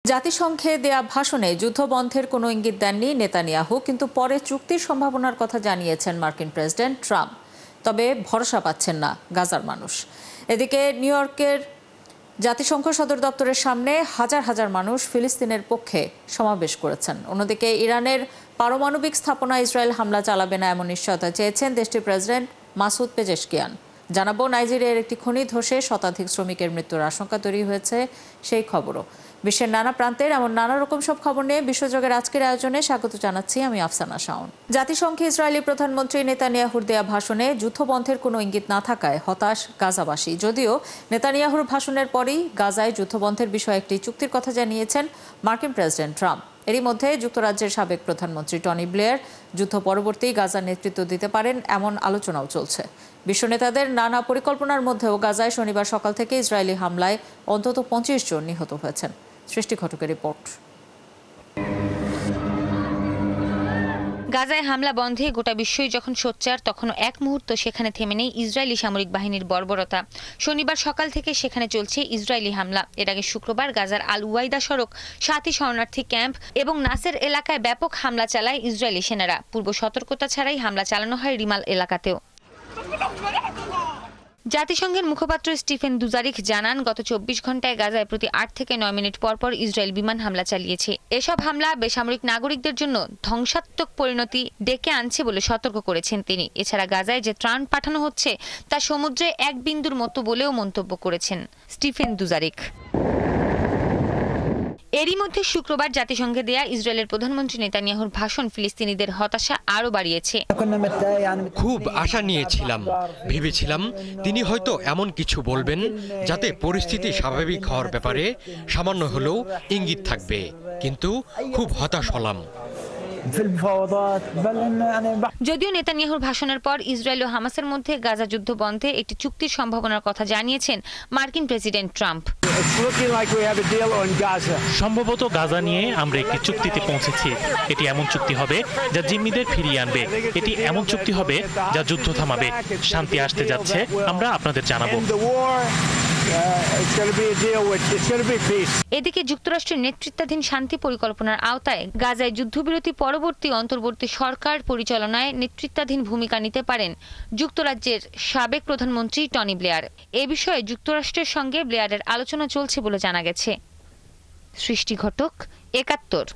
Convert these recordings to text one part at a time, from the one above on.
জাতিসংঘে দেয়া ভাষণে যুদ্ধবন্ধের কোনো ইঙ্গিত দেননি নেতানিয়াহু, কিন্তু পরে চুক্তির সম্ভাবনার কথা জানিয়েছেন মার্কিন প্রেসিডেন্ট ট্রাম্প। তবে ভরসা পাচ্ছেন না গাজার মানুষ। এদিকে নিউ ইয়র্কের জাতিসংঘ সদর দপ্তরের সামনে হাজার হাজার মানুষ ফিলিস্তিনের পক্ষে সমাবেশ করেছেন। অন্যদিকে ইরানের পারমাণবিক স্থাপনায় ইসরায়েল হামলা চালাবে না এমন নিশ্চয়তা চেয়েছেন দেশটির প্রেসিডেন্ট মাসুদ পেজেশকিয়ান। জানাবো, নাইজেরিয়ার একটি খনি ধসে শতাধিক শ্রমিকের মৃত্যুর আশঙ্কা তৈরি হয়েছে সেই খবরও। বিশ্বের নানা প্রান্তের এমন নানা রকম সব খবর নিয়ে বিশ্বজগের আজকের আয়োজনে স্বাগত জানাচ্ছি আমি আফসানা শাওন। জাতিসংঘে ইসরায়েলি প্রধানমন্ত্রী নেতানিয়াহুর দেয়া ভাষণে যুদ্ধবন্ধের কোনো ইঙ্গিত না থাকায় হতাশ গাজাবাসী। যদিও নেতানিয়াহুর ভাষণের পরই গাজায় যুদ্ধবন্ধের বিষয়ে একটি চুক্তির কথা জানিয়েছেন মার্কিন প্রেসিডেন্ট ট্রাম্প। এরই মধ্যে যুক্তরাজ্যের সাবেক প্রধানমন্ত্রী টনি ব্লেয়ার যুদ্ধ পরবর্তী গাজার নেতৃত্ব দিতে পারেন এমন আলোচনাও চলছে। বিশ্ব নেতাদের নানা পরিকল্পনার মধ্যেও গাজায় শনিবার সকাল থেকে ইসরায়েলি হামলায় অন্তত 25 জন নিহত হয়েছেন। সৃষ্টি ঘটকের রিপোর্ট। গাজায় হামলা বন্ধে গোটা বিশ্বই যখন সোচ্চার, তখন এক মুহূর্ত সেখানে থেমে নেই ইসরায়েলি সামরিক বাহিনীর বর্বরতা। শনিবার সকাল থেকে সেখানে চলছে ইসরায়েলি হামলা। এর আগে শুক্রবার গাজার আল উয়াইদা সড়ক, 7ই শরণার্থী ক্যাম্প এবং নাসের এলাকায় ব্যাপক হামলা চালায় ইসরায়েলি সেনারা। পূর্ব সতর্কতা ছাড়াই হামলা চালানো হয় রিমাল এলাকাতেও। জাতিসংঘের মুখপাত্র স্টিফেন দুজারিখ জানান, গত 24 ঘন্টায় গাজায় প্রতি 8 থেকে 9 মিনিট পরপর ইসরায়েল বিমান হামলা চালিয়েছে। এসব হামলা বেসামরিক নাগরিকদের জন্য ধ্বংসাত্মক পরিণতি ডেকে আনছে বলে সতর্ক করেছেন তিনি। এছাড়া গাজায় যে ত্রাণ পাঠানো হচ্ছে তা সমুদ্রে এক বিন্দুর মতো বলেও মন্তব্য করেছেন স্টিফেন দুজারিখ। এরই মধ্যে শুক্রবার জাতিসংঘে দেয়া ইসরায়েলের প্রধানমন্ত্রী নেতানিয়াহুর ভাষণ ফিলিস্তিনিদের হতাশা আরও বাড়িয়েছে। খুব আশা নিয়েছিলাম, ভেবেছিলাম তিনি হয়তো এমন কিছু বলবেন যাতে পরিস্থিতি স্বাভাবিক হওয়ার ব্যাপারে সামান্য হলেও ইঙ্গিত থাকবে, কিন্তু খুব হতাশ হলাম। যদিও নেতানিয়াহুর ভাষণের পর ইসরায়েল ও হামাসের মধ্যে গাজা যুদ্ধ বন্ধে একটি চুক্তির সম্ভাবনার কথা জানিয়েছেন মার্কিন প্রেসিডেন্ট ট্রাম্প। সম্ভবত গাজা নিয়ে আমরা একটি চুক্তিতে পৌঁছেছি। এটি এমন চুক্তি হবে যা জিম্মিদের ফিরিয়ে আনবে। এটি এমন চুক্তি হবে যা যুদ্ধ থামাবে। শান্তি আসতে যাচ্ছে, আমরা আপনাদের জানাবো। এদিকে যুক্তরাষ্ট্রের নেতৃত্বাধীন শান্তি পরিকল্পনার আওতায় গাজায় যুদ্ধবিরতি পরবর্তী অন্তর্বর্তী সরকার পরিচালনায় নেতৃত্বাধীন ভূমিকা নিতে পারেন যুক্তরাজ্যের সাবেক প্রধানমন্ত্রী টনি ব্লেয়ার। এ বিষয়ে যুক্তরাষ্ট্রের সঙ্গে ব্লেয়ারের আলোচনা চলছে বলে জানা গেছে। সৃষ্টি ঘটক, 71।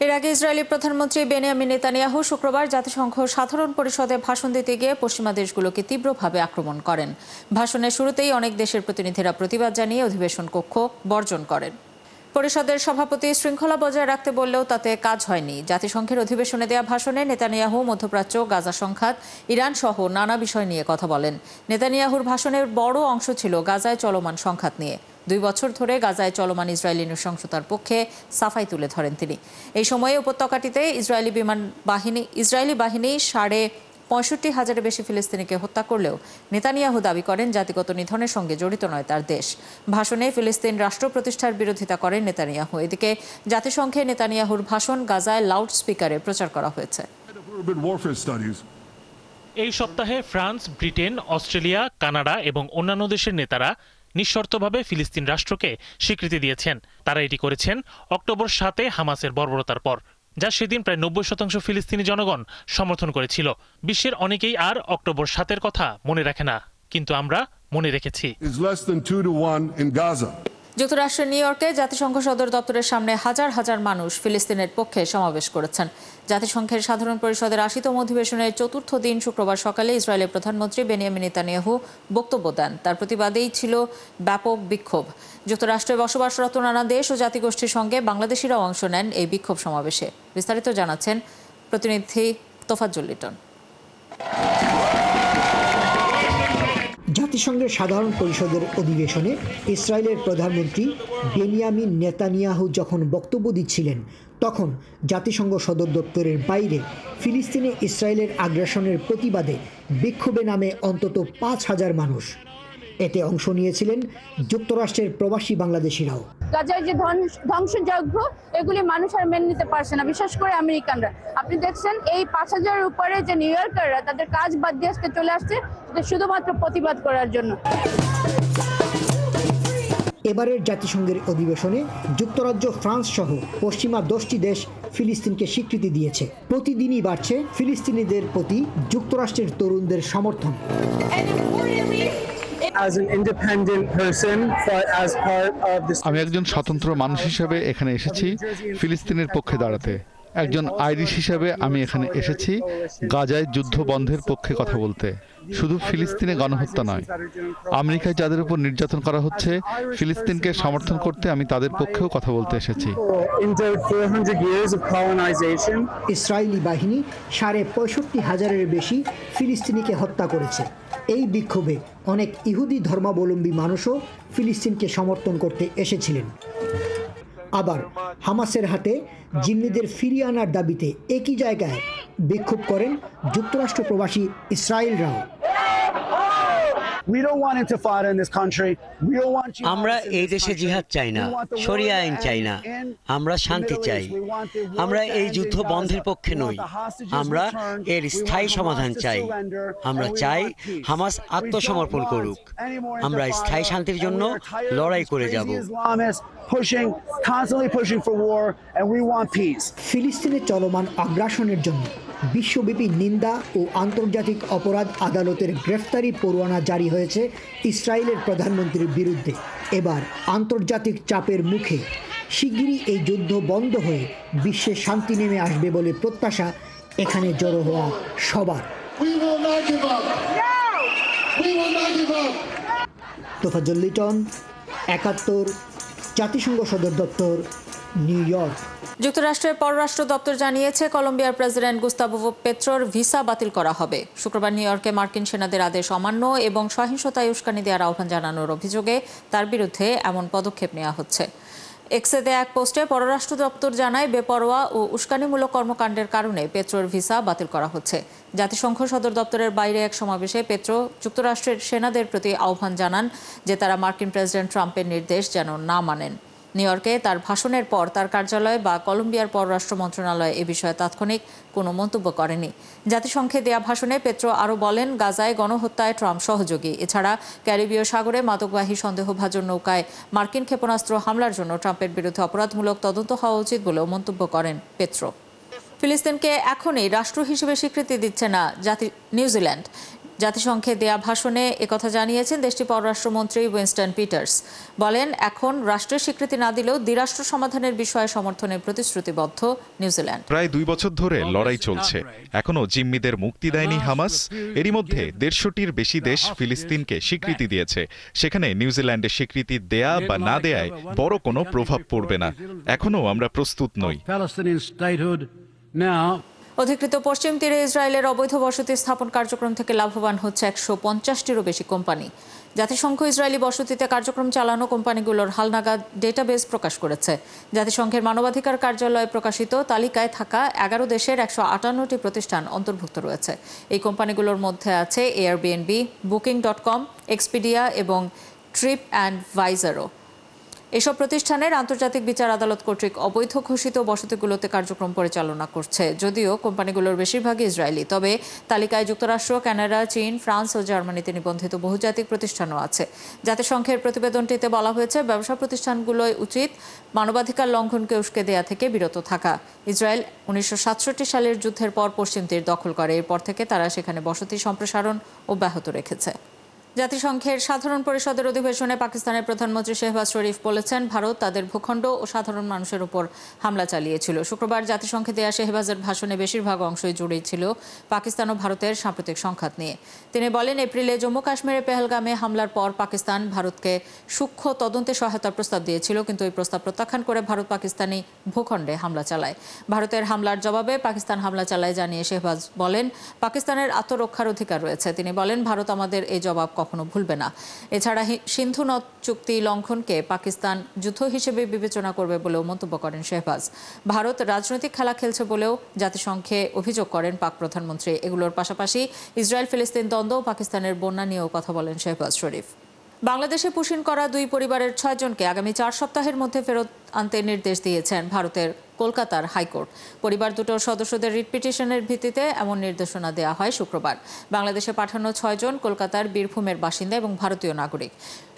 এর আগে ইসরায়েলি প্রধানমন্ত্রী বেনিয়ামিন নেতানিয়াহু শুক্রবার জাতিসংঘ সাধারণ পরিষদে ভাষণ দিতে গিয়ে পশ্চিমা দেশগুলোকে তীব্রভাবে আক্রমণ করেন। ভাষণের শুরুতেই অনেক দেশের প্রতিনিধিরা প্রতিবাদ জানিয়ে অধিবেশন কক্ষ বর্জন করেন। পরিষদের সভাপতি শৃঙ্খলা বজায় রাখতে বললেও তাতে কাজ হয়নি। জাতিসংঘের অধিবেশনে দেয়া ভাষণে নেতানিয়াহু মধ্যপ্রাচ্য, গাজা সংঘাত, ইরান সহ নানা বিষয় নিয়ে কথা বলেন। নেতানিয়াহুর ভাষণের বড় অংশ ছিল গাজায় চলমান সংঘাত নিয়ে। 2 বছর ধরে গাজায় চলমান ইসরায়েলি নৃশংসতার পক্ষে সাফাই তুলে ধরেন তিনি। এই সময়ে উপত্যকাটিতে ইসরায়েলি বাহিনী 65,000-এর বেশি ফিলিস্তিনিকে হত্যা করলেও নেতানিয়াহু দাবি করেন জাতিগত নিধনের সঙ্গে জড়িত নয় তার দেশ। ভাষণে ফিলিস্তিন রাষ্ট্র প্রতিষ্ঠার বিরোধিতা করেন নেতানিয়াহু। এদিকে জাতিসংঘে নেতানিয়াহুর ভাষণ গাজায় লাউড স্পিকারে প্রচার করা হয়েছে। এই সপ্তাহে ফ্রান্স, ব্রিটেন, অস্ট্রেলিয়া, কানাডা এবং অন্যান্য দেশের নেতারা নিঃশর্তভাবে ফিলিস্তিন রাষ্ট্রকে স্বীকৃতি দিয়েছেন। তারা এটি করেছেন অক্টোবর 7-এ হামাসের বর্বরতার পর, যা সেদিন প্রায় 90% ফিলিস্তিনি জনগণ সমর্থন করেছিল। বিশ্বের অনেকেই আর অক্টোবর 7-এর কথা মনে রাখে না, কিন্তু আমরা মনে রেখেছি। যুক্তরাষ্ট্রের নিউ ইয়র্কে জাতিসংঘ সদর দপ্তরের সামনে হাজার হাজার মানুষ ফিলিস্তিনের পক্ষে সমাবেশ করেছেন। জাতিসংঘের সাধারণ পরিষদের 80তম অধিবেশনের 4র্থ দিন শুক্রবার সকালে ইসরায়েলের প্রধানমন্ত্রী বেনিয়ামিন নেতানিয়াহু বক্তব্য দেন। তার প্রতিবাদেই ছিল ব্যাপক বিক্ষোভ। যুক্তরাষ্ট্রে বসবাসরত নানা দেশ ও জাতিগোষ্ঠীর সঙ্গে বাংলাদেশিরাও অংশ নেন এই বিক্ষোভ সমাবেশে। বিস্তারিত জানাচ্ছেন প্রতিনিধি তোফাজ্জল লিটন। জাতিসংঘের সাধারণ পরিষদের অধিবেশনে ইসরায়েলের প্রধানমন্ত্রী বেনিয়ামিন নেতানিয়াহু যখন বক্তব্য দিচ্ছিলেন, তখন জাতিসংঘ সদর দপ্তরের বাইরে ফিলিস্তিনে ইসরায়েলের আগ্রাসনের প্রতিবাদে বিক্ষোভে নামে অন্তত 5,000 মানুষ। এতে অংশ নিয়েছিলেন যুক্তরাষ্ট্রের প্রবাসী বাংলাদেশিরাও। গাজায় যে ধ্বংসযজ্ঞ, এগুলি মানুষ আর মেনে নিতে পারছে না, বিশেষ করে আমেরিকানরা। আপনি দেখছেন এই 5,000-এর উপরে যে নিউ ইয়র্কাররা তাদের কাজ বাদ দিয়ে আজকে চলে আসছে শুধুমাত্র প্রতিবাদ করার জন্য। এবারের জাতিসংঘের অধিবেশনে যুক্তরাজ্য, ফ্রান্স সহ পশ্চিমা 10টি দেশ ফিলিস্তিনকে স্বীকৃতি দিয়েছে। প্রতিদিনই বাড়ছে ফিলিস্তিনিদের প্রতি যুক্তরাষ্ট্রের তরুণদের সমর্থন। আমি একজন স্বতন্ত্র মানুষ হিসেবে এখানে এসেছি ফিলিস্তিনের পক্ষে দাঁড়াতে। একজন আইরিশ হিসেবে আমি এখানে এসেছি গাজায় যুদ্ধ বন্ধের পক্ষে কথা বলতে। শুধু ফিলিস্তিনে গণহত্যা নয়, আমেরিকায় যাদের উপর নির্যাতন করা হচ্ছে, ফিলিস্তিনকে সমর্থন করতে আমি তাদের পক্ষেও কথা বলতে এসেছি। ইসরায়েলি বাহিনী 65,500-এর বেশি ফিলিস্তিনিকে হত্যা করেছে। এই বিক্ষোভে অনেক ইহুদি ধর্মাবলম্বী মানুষও ফিলিস্তিনকে সমর্থন করতে এসেছিলেন। আবার হামাসের হাতে জিম্মিদের ফিরিয়ে আনার দাবিতে একই জায়গায় বিক্ষোভ করেন যুক্তরাষ্ট্র প্রবাসী ইসরায়েলরাও। আমরা এই দেশে জিহাদ চাই না, শরিয়া আইন চাই না, আমরা শান্তি চাই। আমরা এই যুদ্ধ বন্ধের পক্ষে নই, আমরা এর স্থায়ী সমাধান চাই। আমরা চাই হামাস আত্মসমর্পণ করুক। আমরা স্থায়ী শান্তির জন্য লড়াই করে যাব। ফিলিস্তিনে চলমান আগ্রাসনের জন্য বিশ্বব্যাপী নিন্দা ও আন্তর্জাতিক অপরাধ আদালতের গ্রেফতারি পরোয়ানা জারি হয়েছে ইসরায়েলের প্রধানমন্ত্রীর বিরুদ্ধে। এবার আন্তর্জাতিক চাপের মুখে শিগগিরই এই যুদ্ধ বন্ধ হয়ে বিশ্বে শান্তি নেমে আসবে বলে প্রত্যাশা এখানে জড়ো হওয়া সবার। তোফাজ্জল লিটন, ৭১, জাতিসংঘ সদর দপ্তর, নিউ ইয়র্ক। যুক্তরাষ্ট্রের পররাষ্ট্র দপ্তর জানিয়েছে কলম্বিয়ার প্রেসিডেন্ট গুস্তাভো পেট্রোর ভিসা বাতিল করা হবে। শুক্রবার নিউ ইয়র্কে মার্কিন সেনাদের আদেশ অমান্য এবং সহিংসতায় উস্কানি দেওয়ার আহ্বান জানানোর অভিযোগে তার বিরুদ্ধে এমন পদক্ষেপ নেওয়া হচ্ছে। এক্সে দেয়া এক পোস্টে পররাষ্ট্র দপ্তর জানায়, বেপরোয়া ও উস্কানিমূলক কর্মকাণ্ডের কারণে পেট্রোর ভিসা বাতিল করা হচ্ছে। জাতিসংঘ সদর দপ্তরের বাইরে এক সমাবেশে পেট্রো যুক্তরাষ্ট্রের সেনাদের প্রতি আহ্বান জানান যে তারা মার্কিন প্রেসিডেন্ট ট্রাম্পের নির্দেশ যেন না মানেন। নিউ ইয়র্কে তার ভাষণের পর তার কার্যালয় বা কলম্বিয়ার পররাষ্ট্র মন্ত্রণালয় এ বিষয়ে তাৎক্ষণিক কোনো মন্তব্য করেনি। জাতিসংঘে দেয়া ভাষণে পেট্রো আরও বলেন, গাজায় গণহত্যায় ট্রাম্প সহযোগী। এছাড়া ক্যারিবীয় সাগরে মাদকবাহী সন্দেহভাজন নৌকায় মার্কিন ক্ষেপণাস্ত্র হামলার জন্য ট্রাম্পের বিরুদ্ধে অপরাধমূলক তদন্ত হওয়া উচিত বলেও মন্তব্য করেন পেট্রো। ফিলিস্তিনকে এখনই রাষ্ট্র হিসেবে স্বীকৃতি দিচ্ছে না নিউজিল্যান্ড। জাতিসংঘে দেয়া ভাষণে একথা জানিয়েছেন দেশটির পররাষ্ট্রমন্ত্রী উইনস্টন পিটার্স। বলেন, এখন রাষ্ট্রের স্বীকৃতি না দিলেও দ্বিরাষ্ট্র সমাধানের বিষয়ে সমর্থনের প্রতিশ্রুতিবদ্ধ নিউজিল্যান্ড। প্রায় 2 বছর ধরে লড়াই চলছে, এখনো জিম্মিদের মুক্তি দেয়নি হামাস। এরই মধ্যে 150টির বেশি দেশ ফিলিস্তিনকে স্বীকৃতি দিয়েছে। সেখানে নিউজিল্যান্ডের স্বীকৃতি দেয়া বা না দেয়ায় বড় কোনো প্রভাব পড়বে না। এখনো আমরা প্রস্তুত নই। অধিকৃত পশ্চিম তীরে ইসরায়েলের অবৈধ বসতি স্থাপন কার্যক্রম থেকে লাভবান হচ্ছে 150টিরও বেশি কোম্পানি। জাতিসংঘ ইসরায়েলি বসতিতে কার্যক্রম চালানো কোম্পানিগুলোর হালনাগাদ ডেটাবেস প্রকাশ করেছে। জাতিসংঘের মানবাধিকার কার্যালয়ে প্রকাশিত তালিকায় থাকা 11 দেশের 158টি প্রতিষ্ঠান অন্তর্ভুক্ত রয়েছে। এই কোম্পানিগুলোর মধ্যে আছে এয়ারবিএনবি, বুকিং.com, এক্সপিডিয়া এবং ট্রিপঅ্যাডভাইজারও। এসব প্রতিষ্ঠানের আন্তর্জাতিক বিচার আদালত কর্তৃক অবৈধ ঘোষিত বসতিগুলোতে কার্যক্রম পরিচালনা করছে। যদিও কোম্পানিগুলোর বেশিরভাগই ইসরায়েলি, তবে তালিকায় যুক্তরাষ্ট্র, কানাডা, চীন, ফ্রান্স ও জার্মানিতে নিবন্ধিত বহুজাতিক প্রতিষ্ঠানও আছে। জাতিসংঘের প্রতিবেদনটিতে বলা হয়েছে, ব্যবসা প্রতিষ্ঠানগুলোয় উচিত মানবাধিকার লঙ্ঘনকে উস্কে দেয়া থেকে বিরত থাকা। ইসরায়েল 1967 সালের যুদ্ধের পর পশ্চিম তীর দখল করে। এরপর থেকে তারা সেখানে বসতি সম্প্রসারণ অব্যাহত রেখেছে। জাতিসংঘের সাধারণ পরিষদের অধিবেশনে পাকিস্তানের প্রধানমন্ত্রী শেহবাজ শরীফ বলেছেন, ভারত তাদের ভূখণ্ড ও সাধারণ মানুষের উপর হামলা চালিয়েছিল। শুক্রবার জাতিসংঘে দেয়া শেহবাজের ভাষণে বেশিরভাগ অংশই জুড়েই ছিল পাকিস্তান ও ভারতের সাম্প্রতিক সংঘাত নিয়ে। তিনি বলেন, এপ্রিলে জম্মু কাশ্মীরের পেহেলগামে হামলার পর পাকিস্তান ভারতকে সূক্ষ্ম তদন্তে সহায়তার প্রস্তাব দিয়েছিল, কিন্তু এই প্রস্তাব প্রত্যাখ্যান করে ভারত পাকিস্তানি ভূখণ্ডে হামলা চালায়। ভারতের হামলার জবাবে পাকিস্তান হামলা চালায় জানিয়ে শেহবাজ বলেন, পাকিস্তানের আত্মরক্ষার অধিকার রয়েছে। তিনি বলেন, ভারত আমাদের এই জবাব কখনো ভুলবে না। এছাড়া সিন্ধু নদ চুক্তি লঙ্ঘনকে পাকিস্তান যুদ্ধ হিসেবে বিবেচনা করবে বলেও মন্তব্য করেন শেহবাজ। ভারত রাজনৈতিক খেলা খেলছে বলেও জাতিসংঘে অভিযোগ করেন পাক প্রধানমন্ত্রী। এগুলোর পাশাপাশি ইসরায়েল ফিলিস্তিন দ্বন্দ্ব ও পাকিস্তানের বন্যা নিয়েও কথা বলেন শেহবাজ শরীফ। বাংলাদেশে পুশিন করা 2 পরিবারের 6 জনকে আগামী 4 সপ্তাহের মধ্যে ফেরত আনতে নির্দেশ দিয়েছেন ভারতের কলকাতার হাইকোর্ট। পরিবার দুটোর সদস্যদের রিট পিটিশনের ভিত্তিতে এমন নির্দেশনা দেওয়া হয় শুক্রবার। বাংলাদেশে পাঠানো 6 জন কলকাতার বীরভূমের বাসিন্দা এবং ভারতীয় নাগরিক।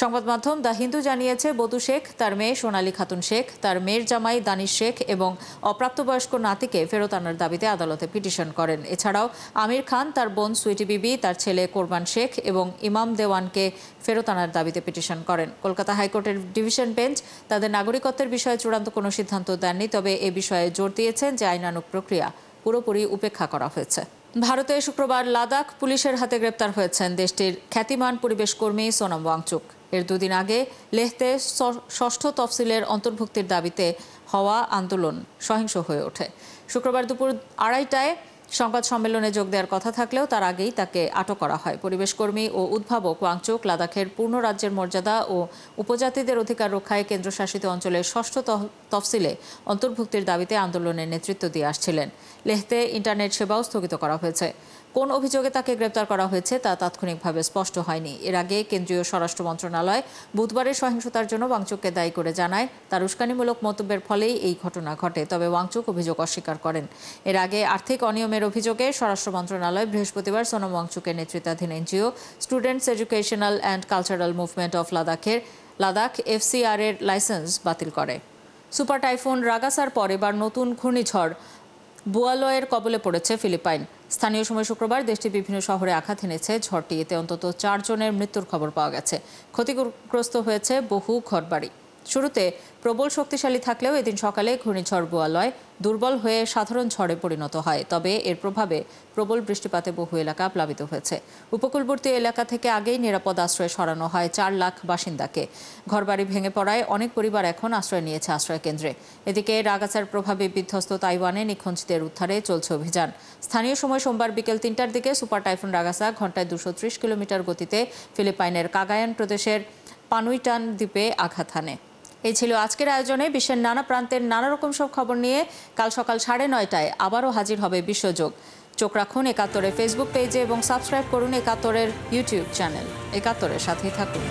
সংবাদ মাধ্যম দ্য হিন্দু জানিয়েছে, বধূ শেখ, তার মেয়ে সোনালী খাতুন শেখ, তার মেয়ের জামাই দানিশ শেখ এবং অপ্রাপ্তবয়স্ক নাতিকে ফেরত আনার দাবিতে আদালতে পিটিশন করেন। এছাড়াও আমির খান, তার বোন সুইটি বিবি, তার ছেলে কোরবান শেখ এবং ইমাম দেওয়ানকে ফেরত আনার দাবিতে পিটিশন করেন। কলকাতা হাইকোর্টের ডিভিশন বেঞ্চ তাদের নাগরিকত্বের বিষয়ে চূড়ান্ত কোনো সিদ্ধান্ত দেননি, তবে এ বিষয়ে জোর দিয়েছেন যে আইনানুগ প্রক্রিয়া পুরোপুরি উপেক্ষা করা হয়েছে। ভারতে শুক্রবার লাদাখ পুলিশের হাতে গ্রেপ্তার হয়েছেন দেশটির খ্যাতিমান পরিবেশ কর্মী সোনাম ওয়াংচুক। এর 2 দিন আগে লেহতে 6ষ্ঠ তফসিলের অন্তর্ভুক্তির দাবিতে হওয়া আন্দোলন সহিংস হয়ে ওঠে। শুক্রবার দুপুর 2:30টায় সংবাদ সম্মেলনে যোগ দেওয়ার কথা থাকলেও তার আগেই তাকে আটক করা হয়। পরিবেশ কর্মী ও উদ্ভাবক ওয়াংচুক লাদাখের পূর্ণ রাজ্যের মর্যাদা ও উপজাতিদের অধিকার রক্ষায় কেন্দ্রশাসিত অঞ্চলের 6ষ্ঠ তফসিলে অন্তর্ভুক্তির দাবিতে আন্দোলনের নেতৃত্ব দিয়ে আসছিলেন। লেহতে ইন্টারনেট সেবাও স্থগিত করা হয়েছে। কোন অভিযোগে তাকে গ্রেপ্তার করা হয়েছে তা তাৎক্ষণিকভাবে স্পষ্ট হয়নি। এর আগে কেন্দ্রীয় স্বরাষ্ট্র মন্ত্রণালয় বুধবারের সহিংসতার জন্য ওয়াংচুককে দায়ী করে জানায়, তার উস্কানিমূলক মন্তব্যের ফলেই এই ঘটনা ঘটে। তবে ওয়াংচুক অভিযোগ অস্বীকার করেন। এর আগে আর্থিক অনিয়মের অভিযোগে স্বরাষ্ট্র মন্ত্রণালয় বৃহস্পতিবার সোনাম ওয়াংচুকের নেতৃত্বাধীন NGO students educational and cultural movement of Ladakh FCR এর লাইসেন্স বাতিল করে। সুপার টাইফুন রাগাসার পর এবার নতুন ঘূর্ণিঝড় বুয়ালয়ের কবলে পড়েছে ফিলিপাইন। স্থানীয় সময় শুক্রবার দেশটির বিভিন্ন শহরে আঘাত এনেছে ঝড়টি। এতে অন্তত 4 জনের মৃত্যুর খবর পাওয়া গেছে। ক্ষতিগ্রস্ত হয়েছে বহু ঘরবাড়ি। শুরুতে প্রবল শক্তিশালী থাকলেও এদিন সকালে ঘূর্ণিঝড় বুয়ালয় দুর্বল হয়ে সাধারণ ঝড়ে পরিণত হয়। তবে এর প্রভাবে প্রবল বৃষ্টিপাতে বহু এলাকা প্লাবিত হয়েছে। উপকূলবর্তী এলাকা থেকে আগেই নিরাপদ আশ্রয়ে সরানো হয় 4 লাখ বাসিন্দাকে। ঘরবাড়ি ভেঙে পড়ায় অনেক পরিবার এখন আশ্রয় নিয়েছে আশ্রয় কেন্দ্রে। এদিকে রাগাসার প্রভাবে বিধ্বস্ত তাইওয়ানে নিখোঁজদের উদ্ধারে চলছে অভিযান। স্থানীয় সময় সোমবার বিকেল 3টার দিকে সুপার টাইফুন রাগাসা ঘন্টায় 230 কিলোমিটার গতিতে ফিলিপাইনের কাগায়ান প্রদেশের পানুইটান দ্বীপে আঘাত হানে। এই ছিল আজকের আয়োজনে। বিশ্বের নানা প্রান্তের নানা রকম সব খবর নিয়ে কাল সকাল 9:30টায় আবারও হাজির হবে বিশ্বযোগ। চোখ রাখুন 71-এর ফেসবুক পেজে এবং সাবস্ক্রাইব করুন 71-এর ইউটিউব চ্যানেল। 71-এর সাথেই থাকুন।